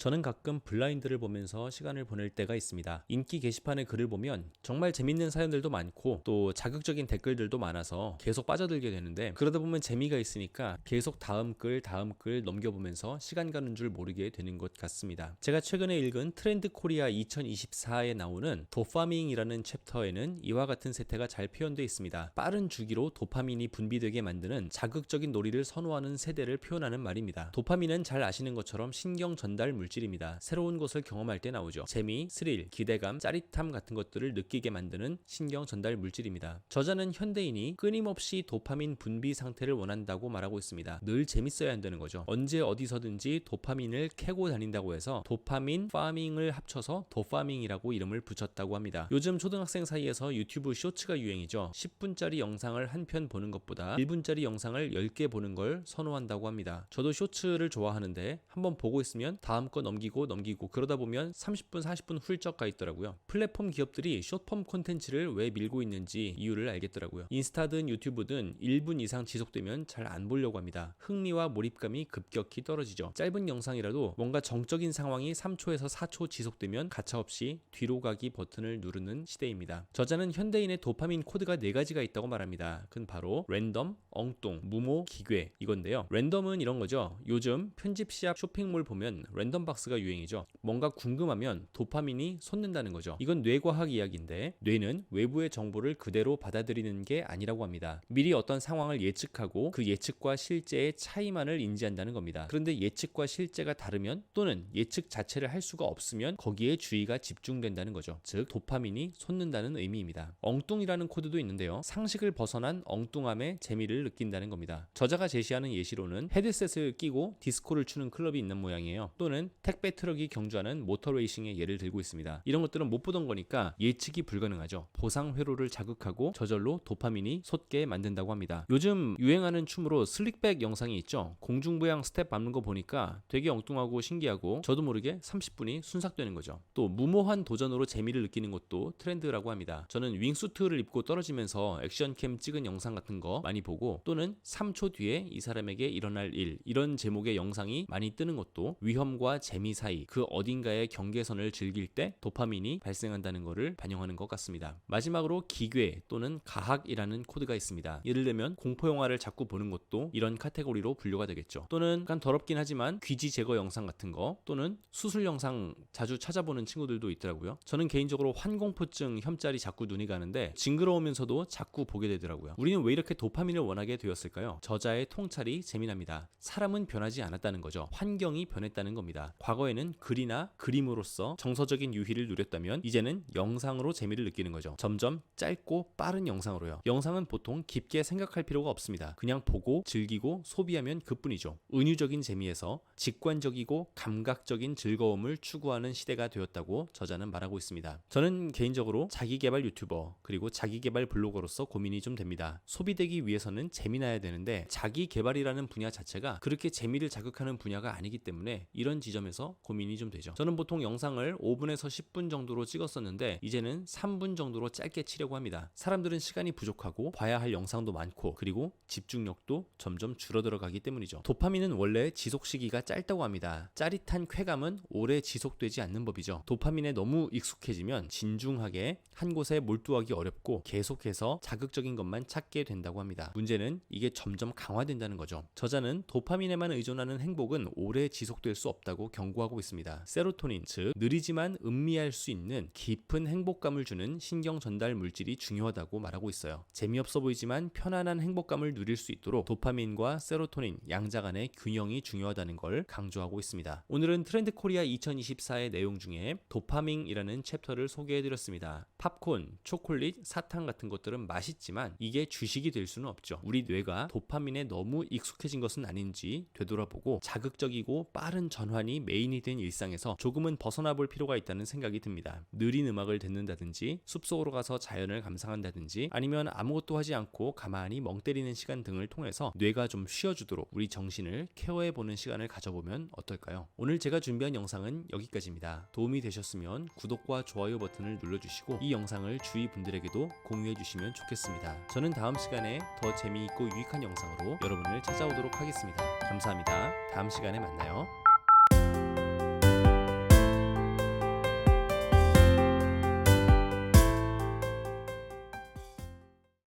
저는 가끔 블라인드를 보면서 시간을 보낼 때가 있습니다. 인기 게시판의 글을 보면 정말 재밌는 사연들도 많고 또 자극적인 댓글들도 많아서 계속 빠져들게 되는데, 그러다 보면 재미가 있으니까 계속 다음 글 넘겨보면서 시간 가는 줄 모르게 되는 것 같습니다. 제가 최근에 읽은 트렌드 코리아 2024에 나오는 도파민이라는 챕터에는 이와 같은 세태가 잘 표현되어 있습니다. 빠른 주기로 도파민이 분비되게 만드는 자극적인 놀이를 선호하는 세대를 표현하는 말입니다. 도파민은 잘 아시는 것처럼 신경 전달 물질입니다. 새로운 것을 경험할 때 나오죠. 재미, 스릴, 기대감, 짜릿함 같은 것들을 느끼게 만드는 신경 전달 물질입니다. 저자는 현대인이 끊임없이 도파민 분비 상태를 원한다고 말하고 있습니다. 늘 재밌어야 한다는 거죠. 언제 어디서든지 도파민을 캐고 다닌다고 해서 도파민 파밍을 합쳐서 도파밍이라고 이름을 붙였다고 합니다. 요즘 초등학생 사이에서 유튜브 쇼츠가 유행이죠. 10분짜리 영상을 한 편 보는 것보다 1분짜리 영상을 10개 보는 걸 선호한다고 합니다. 저도 쇼츠를 좋아하는데 한번 보고 있으면 다음 거 넘기고 그러다 보면 30분 40분 훌쩍 가 있더라고요. 플랫폼 기업들이 숏폼 콘텐츠를 왜 밀고 있는지 이유를 알겠더라고요. 인스타든 유튜브든 1분 이상 지속되면 잘 안 보려고 합니다. 흥미와 몰입감이 급격히 떨어지죠. 짧은 영상이라도 뭔가 정적인 상황이 3초에서 4초 지속되면 가차없이 뒤로 가기 버튼을 누르는 시대입니다. 저자는 현대인의 도파민 코드가 4가지가 있다고 말합니다. 그건 바로 랜덤, 엉뚱, 무모, 기괴 이건데요. 랜덤은 이런 거죠. 요즘 편집 시합 쇼핑몰 보면 랜덤 박스가 유행이죠. 뭔가 궁금하면 도파민이 솟는다는 거죠. 이건 뇌과학 이야기인데, 뇌는 외부의 정보를 그대로 받아들이는 게 아니라고 합니다. 미리 어떤 상황을 예측하고 그 예측과 실제의 차이만을 인지한다는 겁니다. 그런데 예측과 실제가 다르면, 또는 예측 자체를 할 수가 없으면 거기에 주의가 집중된다는 거죠. 즉 도파민이 솟는다는 의미입니다. 엉뚱이라는 코드도 있는데요. 상식을 벗어난 엉뚱함의 재미를 느낀다는 겁니다. 저자가 제시하는 예시로는 헤드셋을 끼고 디스코를 추는 클럽이 있는 모양이에요. 또는 택배 트럭이 경주하는 모터 레이싱의 예를 들고 있습니다. 이런 것들은 못 보던 거니까 예측이 불가능하죠. 보상 회로를 자극하고 저절로 도파민이 솟게 만든다고 합니다. 요즘 유행하는 춤으로 슬릭백 영상이 있죠. 공중부양 스텝 밟는 거 보니까 되게 엉뚱하고 신기하고 저도 모르게 30분이 순삭되는 거죠. 또 무모한 도전으로 재미를 느끼는 것도 트렌드라고 합니다. 저는 윙수트를 입고 떨어지면서 액션캠 찍은 영상 같은 거 많이 보고, 또는 3초 뒤에 이 사람에게 일어날 일, 이런 제목의 영상이 많이 뜨는 것도 위험과 재미 사이 그 어딘가의 경계선을 즐길 때 도파민이 발생한다는 것을 반영하는 것 같습니다. 마지막으로 기괴 또는 가학이라는 코드가 있습니다. 예를 들면 공포영화를 자꾸 보는 것도 이런 카테고리로 분류가 되겠죠. 또는 약간 더럽긴 하지만 귀지 제거 영상 같은 거, 또는 수술 영상 자주 찾아보는 친구들도 있더라고요. 저는 개인적으로 환공포증 혐짤이 자꾸 눈이 가는데 징그러우면서도 자꾸 보게 되더라고요. 우리는 왜 이렇게 도파민을 원하게 되었을까요? 저자의 통찰이 재미납니다. 사람은 변하지 않았다는 거죠. 환경이 변했다는 겁니다. 과거에는 글이나 그림으로써 정서적인 유희를 누렸다면 이제는 영상으로 재미를 느끼는 거죠. 점점 짧고 빠른 영상으로요. 영상은 보통 깊게 생각할 필요가 없습니다. 그냥 보고 즐기고 소비하면 그뿐이죠. 은유적인 재미에서 직관적이고 감각적인 즐거움을 추구하는 시대가 되었다고 저자는 말하고 있습니다. 저는 개인적으로 자기개발 유튜버 그리고 자기개발 블로거로서 고민이 좀 됩니다. 소비되기 위해서는 재미나야 되는데 자기개발이라는 분야 자체가 그렇게 재미를 자극하는 분야가 아니기 때문에 이런 지점에서 고민이 좀 되죠. 저는 보통 영상을 5분에서 10분 정도로 찍었었는데 이제는 3분 정도로 짧게 치려고 합니다. 사람들은 시간이 부족하고 봐야 할 영상도 많고, 그리고 집중력도 점점 줄어들어 가기 때문이죠. 도파민은 원래 지속 시기가 짧다고 합니다. 짜릿한 쾌감은 오래 지속되지 않는 법이죠. 도파민에 너무 익숙해지면 진중하게 한 곳에 몰두하기 어렵고 계속해서 자극적인 것만 찾게 된다고 합니다. 문제는 이게 점점 강화된다는 거죠. 저자는 도파민에만 의존하는 행복은 오래 지속될 수 없다고 경고하고 있습니다. 세로토닌, 즉 느리지만 음미할 수 있는 깊은 행복감을 주는 신경 전달 물질이 중요하다고 말하고 있어요. 재미없어 보이지만 편안한 행복감을 누릴 수 있도록 도파민과 세로토닌 양자 간의 균형이 중요하다는 걸 강조하고 있습니다. 오늘은 트렌드 코리아 2024의 내용 중에 도파민이라는 챕터를 소개해드렸습니다. 팝콘, 초콜릿, 사탕 같은 것들은 맛있지만 이게 주식이 될 수는 없죠. 우리 뇌가 도파민에 너무 익숙해진 것은 아닌지 되돌아보고 자극적이고 빠른 전환이 메인이 된 일상에서 조금은 벗어나 볼 필요가 있다는 생각이 듭니다. 느린 음악을 듣는다든지 숲속으로 가서 자연을 감상한다든지, 아니면 아무것도 하지 않고 가만히 멍 때리는 시간 등을 통해서 뇌가 좀 쉬어주도록 우리 정신을 케어해보는 시간을 가져보면 어떨까요? 오늘 제가 준비한 영상은 여기까지입니다. 도움이 되셨으면 구독과 좋아요 버튼을 눌러주시고 이 영상을 주위 분들에게도 공유해주시면 좋겠습니다. 저는 다음 시간에 더 재미있고 유익한 영상으로 여러분을 찾아오도록 하겠습니다. 감사합니다. 다음 시간에 만나요.